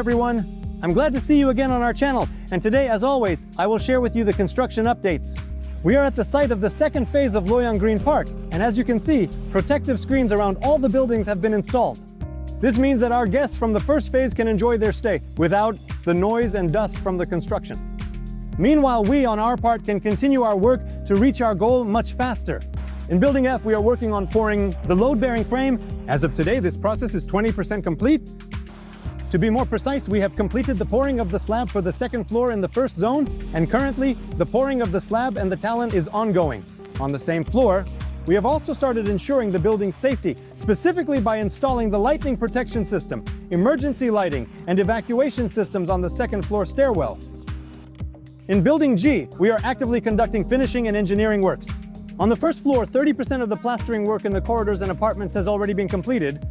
everyone. I'm glad to see you again on our channel, and today, as always, I will share with you the construction updates. We are at the site of the second phase of Layan Green Park, and as you can see, protective screens around all the buildings have been installed. This means that our guests from the first phase can enjoy their stay without the noise and dust from the construction. Meanwhile, we on our part can continue our work to reach our goal much faster. In Building F, we are working on pouring the load-bearing frame. As of today, this process is 20% complete. To be more precise, we have completed the pouring of the slab for the second floor in the first zone, and currently, the pouring of the slab and the talon is ongoing. On the same floor, we have also started ensuring the building's safety, specifically by installing the lightning protection system, emergency lighting, and evacuation systems on the second floor stairwell. In Building G, we are actively conducting finishing and engineering works. On the first floor, 30% of the plastering work in the corridors and apartments has already been completed.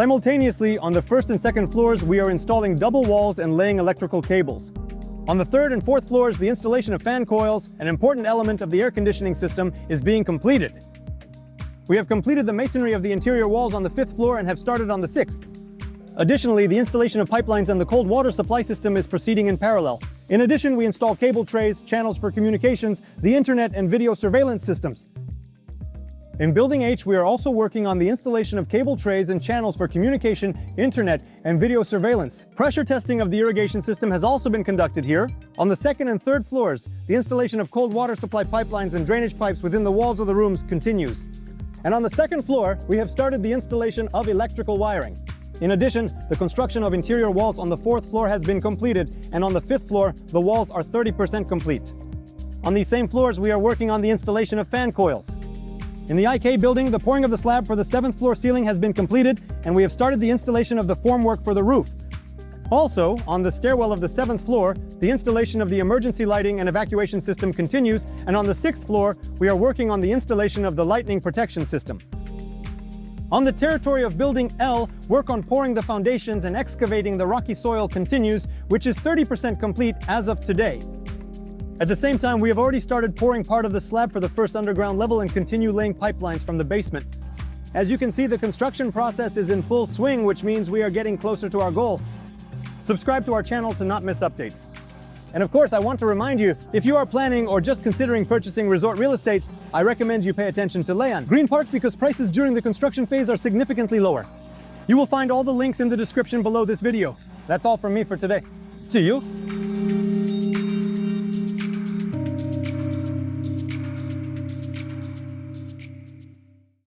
Simultaneously, on the first and second floors, we are installing double walls and laying electrical cables. On the third and fourth floors, the installation of fan coils, an important element of the air conditioning system, is being completed. We have completed the masonry of the interior walls on the fifth floor and have started on the sixth. Additionally, the installation of pipelines and the cold water supply system is proceeding in parallel. In addition, we install cable trays, channels for communications, the internet, and video surveillance systems. In Building H, we are also working on the installation of cable trays and channels for communication, internet, and video surveillance. Pressure testing of the irrigation system has also been conducted here. On the second and third floors, the installation of cold water supply pipelines and drainage pipes within the walls of the rooms continues. And on the second floor, we have started the installation of electrical wiring. In addition, the construction of interior walls on the fourth floor has been completed, and on the fifth floor, the walls are 30% complete. On these same floors, we are working on the installation of fan coils. In the IK building, the pouring of the slab for the seventh floor ceiling has been completed, and we have started the installation of the formwork for the roof. Also, on the stairwell of the seventh floor, the installation of the emergency lighting and evacuation system continues, and on the sixth floor, we are working on the installation of the lightning protection system. On the territory of Building L, work on pouring the foundations and excavating the rocky soil continues, which is 30% complete as of today. At the same time, we have already started pouring part of the slab for the first underground level and continue laying pipelines from the basement. As you can see, the construction process is in full swing, which means we are getting closer to our goal. Subscribe to our channel to not miss updates. And of course, I want to remind you, if you are planning or just considering purchasing resort real estate, I recommend you pay attention to Layan Green Parks because prices during the construction phase are significantly lower. You will find all the links in the description below this video. That's all from me for today. See you